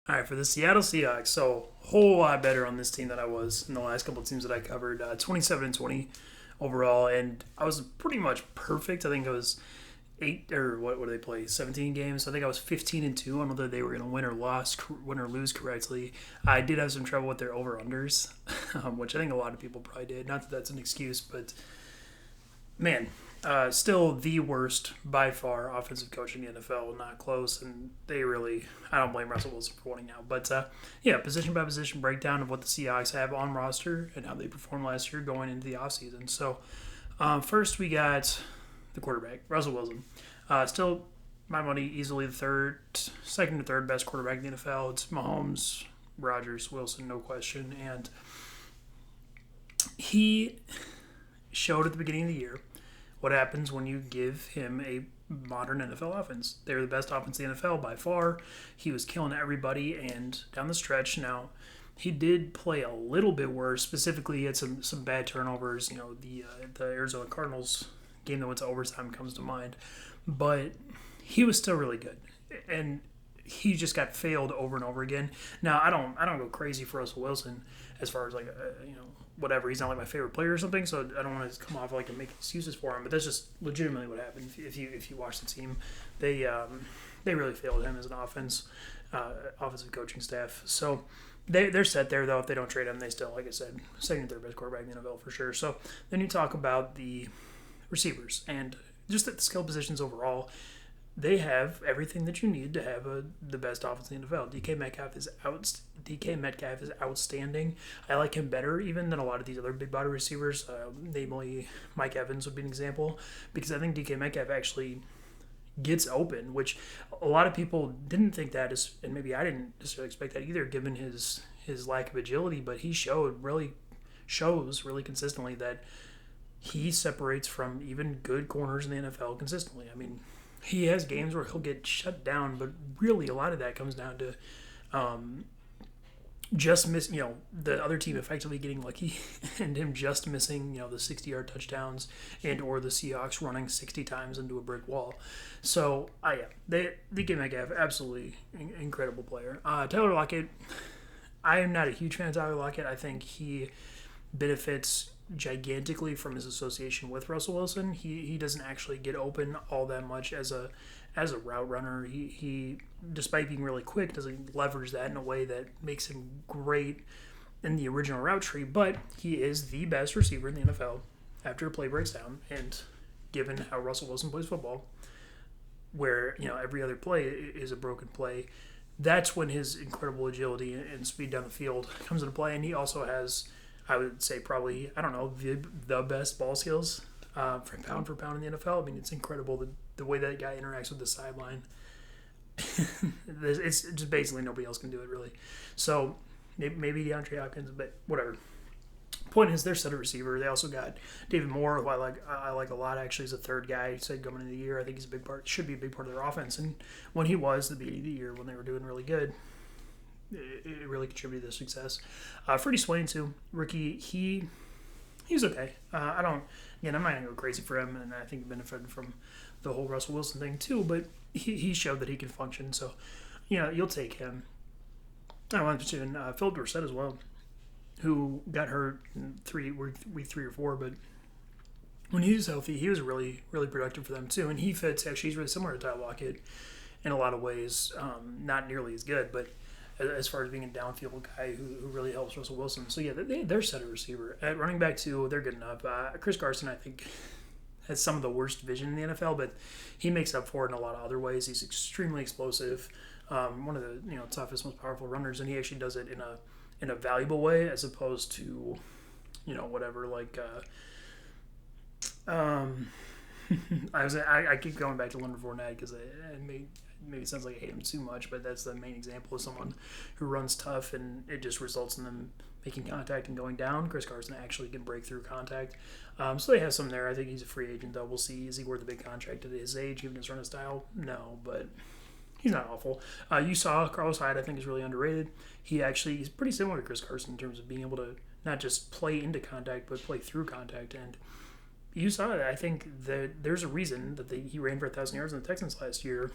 All right, for the Seattle Seahawks, so whole lot better on this team than I was in the last couple of teams that I covered. 27-20 overall, and I was pretty much perfect. I think I was eight or what do they play? 17 games. So I think I was 15-2 on whether they were going to win or lose correctly. I did have some trouble with their over unders, which I think a lot of people probably did. Not that that's an excuse, but man, still the worst by far offensive coach in the NFL, not close. And they really, I don't blame Russell Wilson for winning now. But yeah, position by position breakdown of what the Seahawks have on roster and how they performed last year going into the offseason. So first we got the quarterback, Russell Wilson. Still, my money, easily the second to third best quarterback in the NFL. It's Mahomes, Rodgers, Wilson, no question. And he showed at the beginning of the year what happens when you give him a modern NFL offense. They're the best offense in the NFL by far. He was killing everybody, and down the stretch now, he did play a little bit worse. Specifically, he had some bad turnovers. You know, the Arizona Cardinals game that went to overtime comes to mind, but he was still really good, and he just got failed over and over again. Now, I don't go crazy for Russell Wilson as far as like whatever. He's not like my favorite player or something, so I don't want to come off like and make excuses for him. But that's just legitimately what happened. If you watch the team, they really failed him as an offensive coaching staff. So they're set there though. If they don't trade him, they still, like I said, second and third best quarterback in the NFL for sure. So then you talk about the receivers and just at the skill positions overall. They have everything that you need to have the best offense in the NFL. DK Metcalf is outstanding. I like him better even than a lot of these other big body receivers. Namely, Mike Evans would be an example because I think DK Metcalf actually gets open, which a lot of people didn't think that is, and maybe I didn't necessarily expect that either, given his lack of agility. But he shows really consistently that he separates from even good corners in the NFL consistently. I mean, he has games where he'll get shut down, but really a lot of that comes down to just miss, the other team effectively getting lucky and him just missing, the 60-yard touchdowns and or the Seahawks running 60 times into a brick wall. So, yeah, they can make absolutely incredible player. Taylor Lockett, I am not a huge fan of Tyler Lockett. I think he benefits gigantically from his association with Russell Wilson. He doesn't actually get open all that much as a route runner. He despite being really quick doesn't leverage that in a way that makes him great in the original route tree, but he is the best receiver in the NFL after a play breaks down. And given how Russell Wilson plays football, where every other play is a broken play, that's when his incredible agility and speed down the field comes into play. And he also has, I would say, probably, I don't know, the best ball skills for pound in the NFL. I mean, it's incredible the way that guy interacts with the sideline. It's just basically nobody else can do it, really. So maybe DeAndre Hopkins, but whatever. Point is, they're set a receiver. They also got David Moore, who I like a lot, actually, as a third guy. He said coming into the year, I think he's a big part, should be a big part of their offense. And when he was, the beginning of the year, when they were doing really good, it really contributed to the success. Freddie Swain too, rookie. He's okay. I'm not gonna go crazy for him, and I think he benefited from the whole Russell Wilson thing too. But he showed that he can function. So, you'll take him. I want to mention Philip Dorsett as well, who got hurt in week 3 or 4, but when he was healthy, he was really really productive for them too. And he fits actually. He's really similar to Tyler Lockett in a lot of ways. Not nearly as good, but as far as being a downfield guy who really helps Russell Wilson. So, yeah, they're set a receiver. At running back, too, they're good enough. Chris Carson, I think, has some of the worst vision in the NFL, but he makes up for it in a lot of other ways. He's extremely explosive, one of the toughest, most powerful runners, and he actually does it in a valuable way as opposed to, whatever, like I keep going back to Leonard Fournette because maybe it sounds like I hate him too much, but that's the main example of someone who runs tough and it just results in them making contact and going down. Chris Carson actually can break through contact. So they have some there. I think he's a free agent, though. We'll see. Is he worth a big contract at his age, given his running style? No, but he's not awful. You saw Carlos Hyde, I think, is really underrated. He's pretty similar to Chris Carson in terms of being able to not just play into contact, but play through contact. And you saw it. I think that there's a reason that he ran for 1,000 yards in the Texans last year.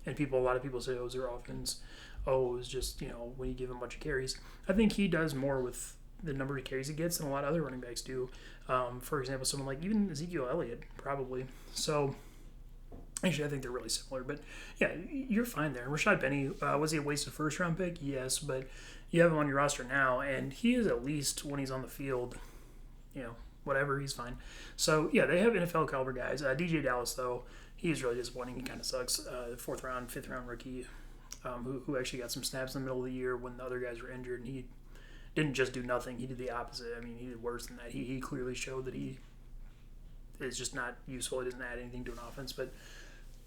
And a lot of people say, oh, it was their offense. oh, it was just, when you give him a bunch of carries. I think he does more with the number of carries he gets than a lot of other running backs do. For example, someone like even Ezekiel Elliott, probably. So, actually, I think they're really similar. But, yeah, you're fine there. Rashad Penny, was he a wasted first-round pick? Yes, but you have him on your roster now, and he is at least, when he's on the field, whatever, he's fine. So, yeah, they have NFL caliber guys. DJ Dallas, though, he's really disappointing. He kind of sucks. Fourth round, fifth round rookie, who actually got some snaps in the middle of the year when the other guys were injured, and he didn't just do nothing. He did the opposite. I mean, he did worse than that. He clearly showed that he is just not useful. He doesn't add anything to an offense. But,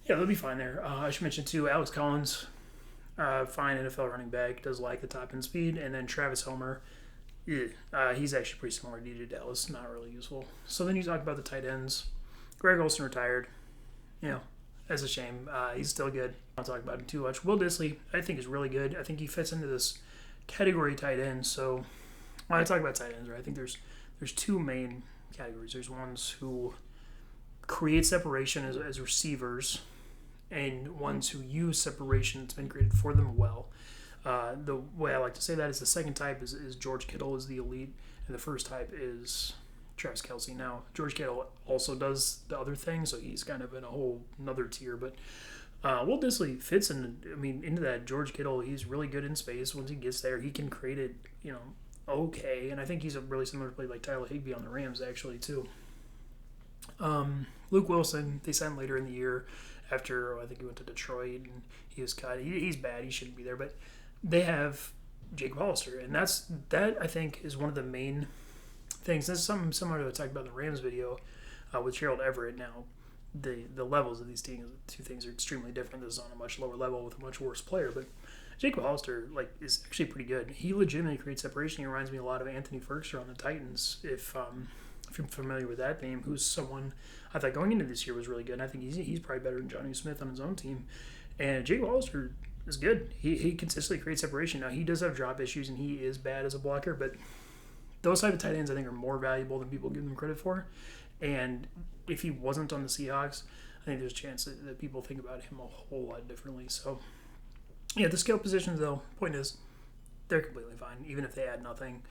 yeah, they'll be fine there. I should mention, too, Alex Collins, fine NFL running back, does like the top end speed. And then Travis Homer, he's actually pretty similar to DJ Dallas, not really useful. So then you talk about the tight ends. Greg Olsen retired. That's a shame. He's still good. I don't talk about him too much. Will Dissly, I think, is really good. I think he fits into this category tight end. So when I talk about tight ends, right, I think there's two main categories. There's ones who create separation as receivers, and ones who use separation that's been created for them well. The way I like to say that is the second type is George Kittle is the elite, and the first type is Travis Kelce. Now, George Kittle also does the other thing, so he's kind of in a whole another tier, but Will Dissly fits into that. George Kittle, he's really good in space. Once he gets there, he can create it, okay, and I think he's a really similar play like Tyler Higbee on the Rams, actually, too. Luke Wilson, they signed later in the year after, I think he went to Detroit, and he was cut. He's bad. He shouldn't be there, but they have Jacob Hollister, and that I think is one of the main things. This is something similar to what I talked about in the Rams video with Gerald Everett. Now, the levels of these two things are extremely different. This is on a much lower level with a much worse player, but Jacob Hollister is actually pretty good. He legitimately creates separation. He reminds me a lot of Anthony Ferguson on the Titans, if you're familiar with that name, who's someone I thought going into this year was really good. And I think he's probably better than Johnny Smith on his own team. And Jacob Hollister is good. He consistently creates separation. Now, he does have drop issues, and he is bad as a blocker, but those type of tight ends I think are more valuable than people give them credit for. And if he wasn't on the Seahawks, I think there's a chance that people think about him a whole lot differently. So, yeah, the skill positions, though, point is, they're completely fine, even if they add nothing.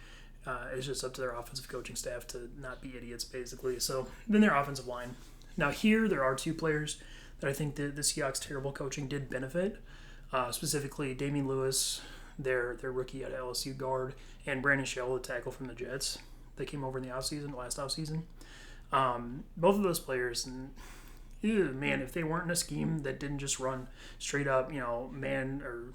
It's just up to their offensive coaching staff to not be idiots, basically. So then their offensive line. Now here there are two players that I think the Seahawks' terrible coaching did benefit. Specifically, Damian Lewis, their rookie at LSU guard, and Brandon Shell, the tackle from the Jets. They came over in the last offseason. Both of those players, and man, if they weren't in a scheme that didn't just run straight up, man or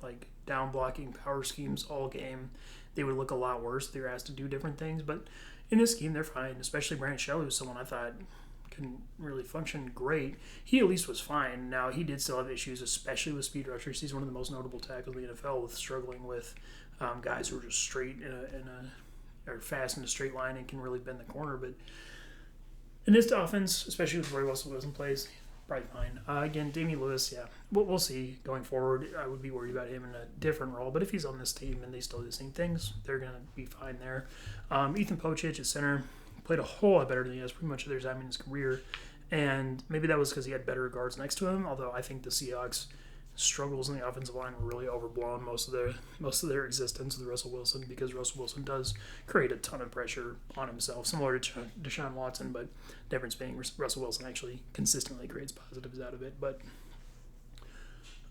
like down blocking power schemes all game, they would look a lot worse. They were asked to do different things, but in this scheme, they're fine. Especially Brandon Shell, who's someone I thought couldn't really function great. He at least was fine. Now, he did still have issues, especially with speed rushers. He's one of the most notable tackles in the NFL, with struggling with guys who are just straight or fast in a straight line and can really bend the corner. But in this offense, especially with Russell Wilson plays, probably fine. Again, Damian Lewis, yeah, we'll see going forward. I would be worried about him in a different role, but if he's on this team and they still do the same things, they're going to be fine there. Ethan Pocic at center played a whole lot better than he has pretty much their time in his career, and maybe that was because he had better guards next to him, although I think the Seahawks' struggles in the offensive line were really overblown most of their existence with Russell Wilson, because Russell Wilson does create a ton of pressure on himself, similar to Deshaun Watson, but difference being Russell Wilson actually consistently creates positives out of it. But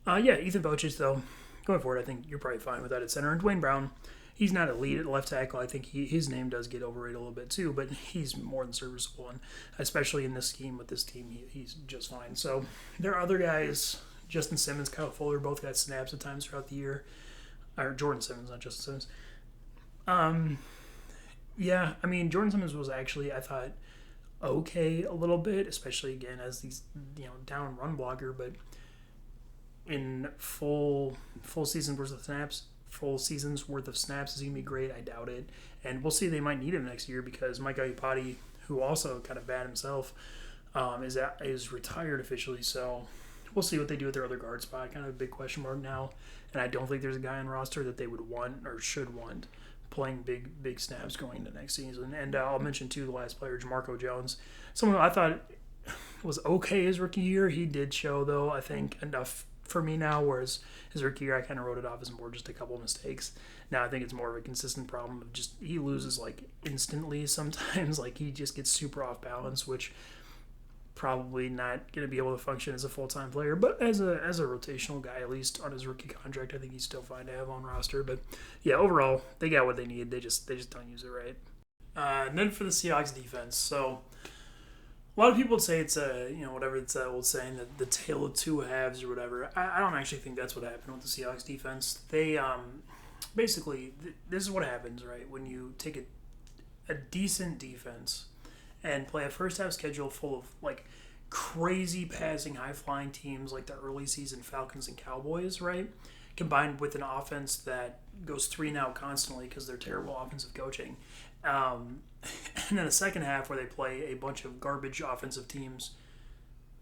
Ethan Pocic, though, going forward, I think you're probably fine with that at center. And Dwayne Brown, he's not elite at left tackle. I think his name does get overrated a little bit too, but he's more than serviceable, and especially in this scheme with this team, he's just fine. So there are other guys. Justin Simmons, Kyle Fuller, both got snaps at times throughout the year. Or Jordan Simmons, not Justin Simmons. Jordan Simmons was actually, I thought, okay a little bit, especially, again, as these, down run blocker, but in full season's worth of snaps, is he going to be great? I doubt it. And we'll see, they might need him next year, because Mike Iupati, who also kind of bad himself, is retired officially, so we'll see what they do with their other guard spot. Kind of a big question mark now. And I don't think there's a guy on roster that they would want or should want playing big snaps going into next season. And I'll mention, too, the last player, Jamarco Jones. Someone who I thought was okay his rookie year. He did show, though, I think, enough for me now, whereas his rookie year I kind of wrote it off as more just a couple of mistakes. Now I think it's more of a consistent problem of just he loses like instantly sometimes, like he just gets super off balance, which probably not going to be able to function as a full-time player, but as a rotational guy, at least on his rookie contract, I think he's still fine to have on roster. But yeah, overall they got what they need. They just don't use it right. And then for the Seahawks defense, so a lot of people would say it's whatever it's that old saying that the tale of two halves or whatever. I don't actually think that's what happened with the Seahawks defense. They basically this is what happens, right? When you take a decent defense and play a first half schedule full of like crazy passing, high flying teams like the early season Falcons and Cowboys, right? Combined with an offense that goes 3-and-out constantly because they're terrible offensive coaching. And then a second half where they play a bunch of garbage offensive teams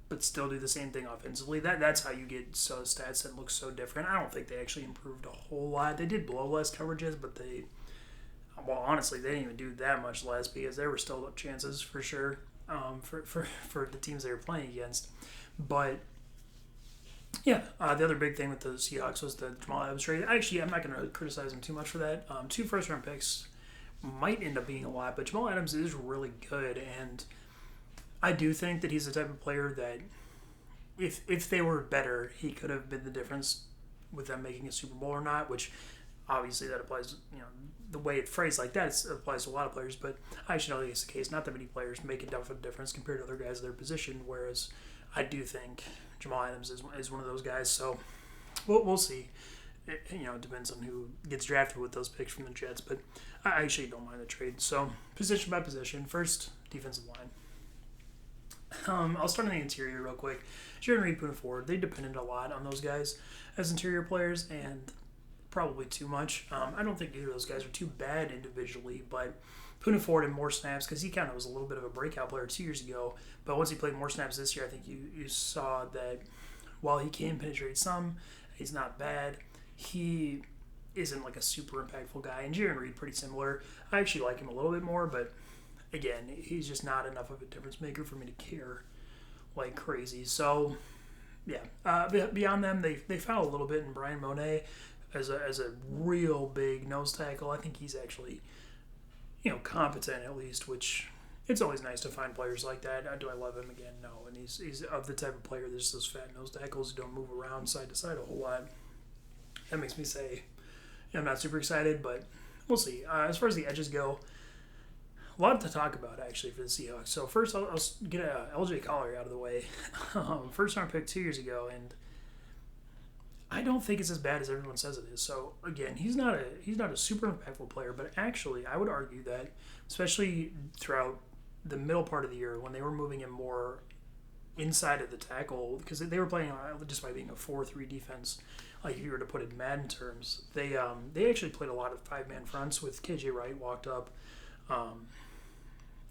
but still do the same thing offensively. That's how you get stats that look so different. I don't think they actually improved a whole lot. They did blow less coverages, but honestly, they didn't even do that much less because there were still chances for sure for the teams they were playing against. But yeah, the other big thing with the Seahawks was the Jamal Adams trade. Actually, I'm not going to criticize them too much for that. 2 first-round picks might end up being a lot, but Jamal Adams is really good, and I do think that he's the type of player that if they were better, he could have been the difference with them making a Super Bowl or not, which obviously that applies, the way it phrased like that applies to a lot of players, but I actually don't think it's the case. Not that many players make a definite difference compared to other guys in their position, whereas I do think Jamal Adams is one of those guys, so we'll see. It depends on who gets drafted with those picks from the Jets, but I actually don't mind the trade. So, position by position. First, defensive line. I'll start on the interior real quick. Jaron Reed, Poona Ford, they depended a lot on those guys as interior players, and probably too much. I don't think either of those guys are too bad individually, but Poona Ford had more snaps because he kind of was a little bit of a breakout player 2 years ago, but once he played more snaps this year, I think you saw that while he can penetrate some, he's not bad. He isn't like a super impactful guy. And Jaron Reed, pretty similar. I actually like him a little bit more, but again, he's just not enough of a difference maker for me to care like crazy. So, yeah. Beyond them, they found a little bit in Brian Monet as a real big nose tackle. I think he's actually, competent at least, which it's always nice to find players like that. Do I love him again? No. And he's of the type of player that's those fat nose tackles who don't move around side to side a whole lot. That makes me say I'm not super excited, but we'll see. As far as the edges go, a lot to talk about actually for the Seahawks. So first, I'll get LJ Collier out of the way. First round pick 2 years ago, and I don't think it's as bad as everyone says it is. So again, he's not a super impactful player, but actually, I would argue that especially throughout the middle part of the year when they were moving him more inside of the tackle, because they were playing just by being a 4-3 defense. Like if you were to put it in Madden terms, they actually played a lot of 5-man fronts with KJ Wright walked up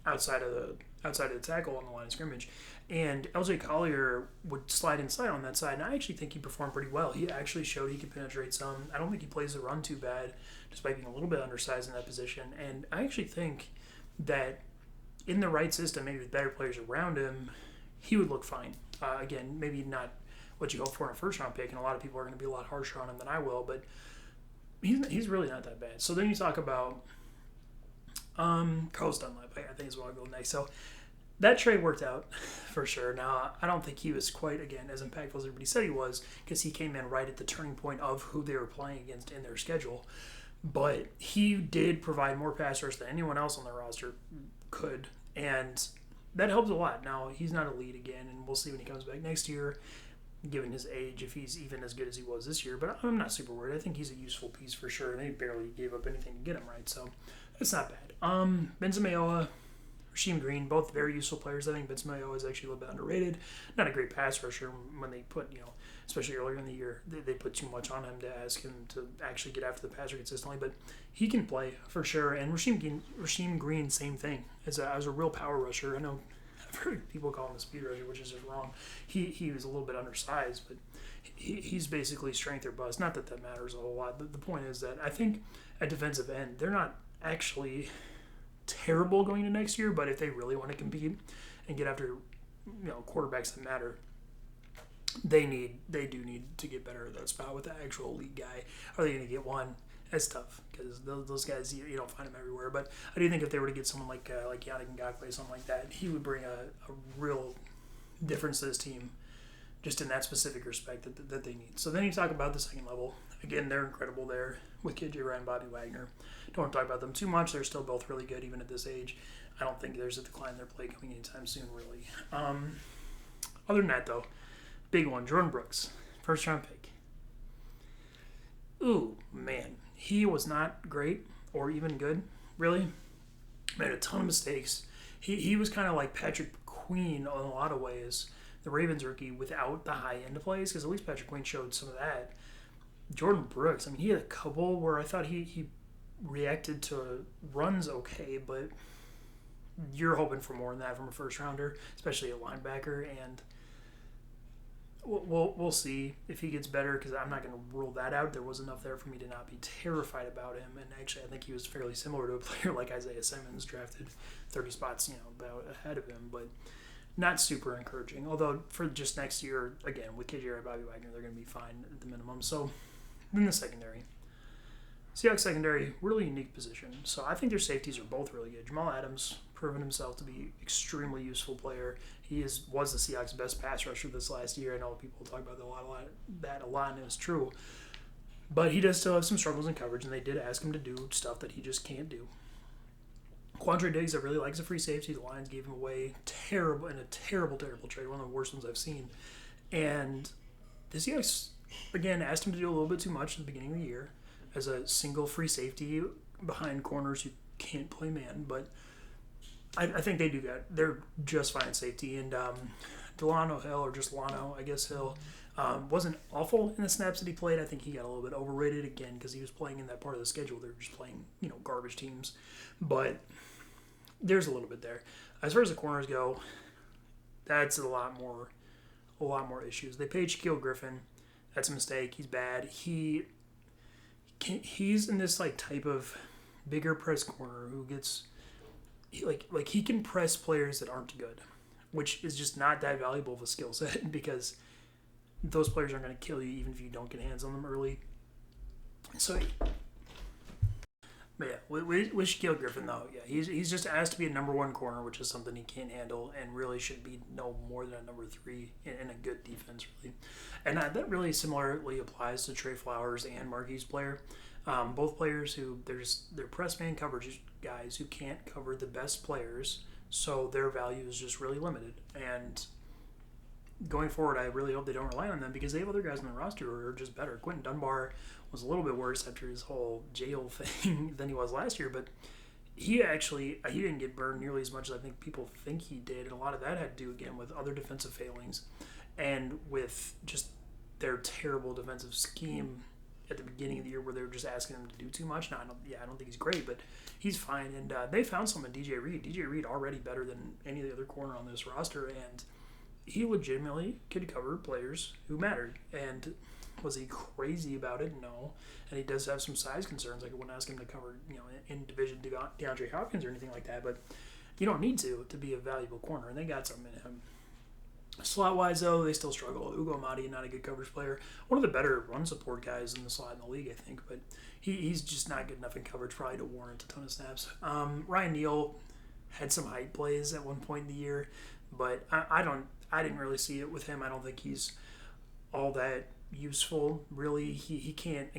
outside of the tackle on the line of scrimmage, and LJ Collier would slide inside on that side, and I actually think he performed pretty well. He actually showed he could penetrate some. I don't think he plays the run too bad, despite being a little bit undersized in that position, and I actually think that in the right system, maybe with better players around him, he would look fine. Again, maybe not what you hope for in a first-round pick, and a lot of people are going to be a lot harsher on him than I will, but he's really not that bad. So then you talk about Carlos Dunlap, I think is what I'll go next. So that trade worked out for sure. Now, I don't think he was quite, again, as impactful as everybody said he was, because he came in right at the turning point of who they were playing against in their schedule. But he did provide more pass rush than anyone else on their roster could, and that helps a lot. Now, he's not elite again, and we'll see when he comes back next year, given his age, if he's even as good as he was this year. But I'm not super worried. I think he's a useful piece for sure, and they barely gave up anything to get him right, so it's not bad. Benzemayoa, Rasheem Green, both very useful players. I think Benzemayoa is actually a little bit underrated. Not a great pass rusher when they put, especially earlier in the year, they put too much on him to ask him to actually get after the passer consistently. But he can play for sure. And Rasheem Green, same thing. As a real power rusher. I know I've heard people call him a speed rusher, which is just wrong. He was a little bit undersized, but he's basically strength or bust. Not that matters a whole lot. But the point is that I think at defensive end, they're not actually terrible going into next year, but if they really want to compete and get after quarterbacks that matter, They do need to get better at that spot with the actual elite guy. Are they going to get one? That's tough because those guys you don't find them everywhere. But I do think if they were to get someone like Yannick Ngakoue, something like that, he would bring a real difference to this team, just in that specific respect that they need. So then you talk about the second level. Again, they're incredible there with KJ Wright and Bobby Wagner. Don't want to talk about them too much. They're still both really good even at this age. I don't think there's a decline in their play coming anytime soon, really. Other than that, though, big one, Jordan Brooks, first round pick. Ooh, man. He was not great or even good, really. Made a ton of mistakes. He was kind of like Patrick Queen in a lot of ways, the Ravens rookie, without the high end of plays, because at least Patrick Queen showed some of that. Jordan Brooks, I mean, he had a couple where I thought he reacted to runs okay, but you're hoping for more than that from a first rounder, especially a linebacker, and we'll see if he gets better, because I'm not going to rule that out. There was enough there for me to not be terrified about him, and actually I think he was fairly similar to a player like Isaiah Simmons, drafted 30 spots, about ahead of him, but not super encouraging. Although for just next year, again, with KJ or Bobby Wagner, they're going to be fine at the minimum. So then the secondary. Seahawks secondary, really unique position. So I think their safeties are both really good. Jamal Adams, proven himself to be extremely useful player. He was the Seahawks' best pass rusher this last year. I know people talk about that a lot, and it's true. But he does still have some struggles in coverage, and they did ask him to do stuff that he just can't do. Quandre Diggs, I really like as a free safety. The Lions gave him away terrible trade, one of the worst ones I've seen. And the Seahawks, again, asked him to do a little bit too much at the beginning of the year as a single free safety behind corners who can't play man. But I think they do that. They're just fine at safety. And Delano Hill, or just Lano, I guess Hill, wasn't awful in the snaps that he played. I think he got a little bit overrated again because he was playing in that part of the schedule. They were just playing, garbage teams. But there's a little bit there. As far as the corners go, that's a lot more issues. They paid Shaquille Griffin. That's a mistake. He's bad. He's in this type of bigger press corner who gets he can press players that aren't good, which is just not that valuable of a skill set because those players aren't going to kill you even if you don't get hands on them early. So, but yeah, with Shaquille Griffin though, yeah, he's just asked to be a number one corner, which is something he can't handle, and really should be no more than a number three in a good defense, really. And that really similarly applies to Trey Flowers and Marquise Blair. Both players who they're press man coverage guys who can't cover the best players, so their value is just really limited. And going forward, I really hope they don't rely on them because they have other guys on the roster who are just better. Quentin Dunbar was a little bit worse after his whole jail thing than he was last year, but he didn't get burned nearly as much as I think people think he did, and a lot of that had to do again with other defensive failings and with just their terrible defensive scheme at the beginning of the year where they were just asking him to do too much. Now, I don't think he's great, but he's fine. And they found some in DJ Reed. DJ Reed already better than any of the other corner on this roster, and he legitimately could cover players who mattered. And was he crazy about it? No. And he does have some size concerns. I wouldn't ask him to cover, in division DeAndre Hopkins or anything like that, but you don't need to be a valuable corner, and they got some in him. Slot-wise, though, they still struggle. Ugo Amadi, not a good coverage player. One of the better run support guys in the slot in the league, I think, but he's just not good enough in coverage probably to warrant a ton of snaps. Ryan Neal had some height plays at one point in the year, but I didn't really see it with him. I don't think he's all that useful, really. He can't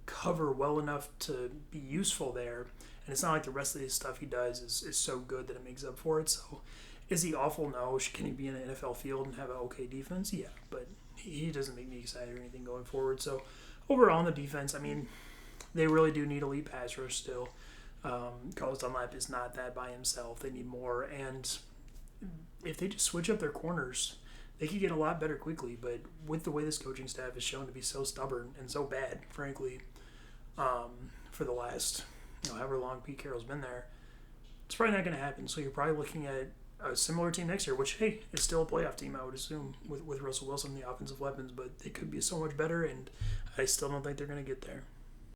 cover well enough to be useful there, and it's not like the rest of the stuff he does is so good that it makes up for it, so... Is he awful? No. Can he be in an NFL field and have an okay defense? Yeah, but he doesn't make me excited or anything going forward. So overall on the defense, I mean, they really do need elite pass rush still. Carlos Dunlap is not that by himself. They need more. And if they just switch up their corners, they could get a lot better quickly. But with the way this coaching staff is shown to be so stubborn and so bad, frankly, for the last, however long Pete Carroll's been there, it's probably not going to happen. So you're probably looking at a similar team next year, which, hey, is still a playoff team, I would assume, with Russell Wilson and the offensive weapons, but they could be so much better, and I still don't think they're going to get there.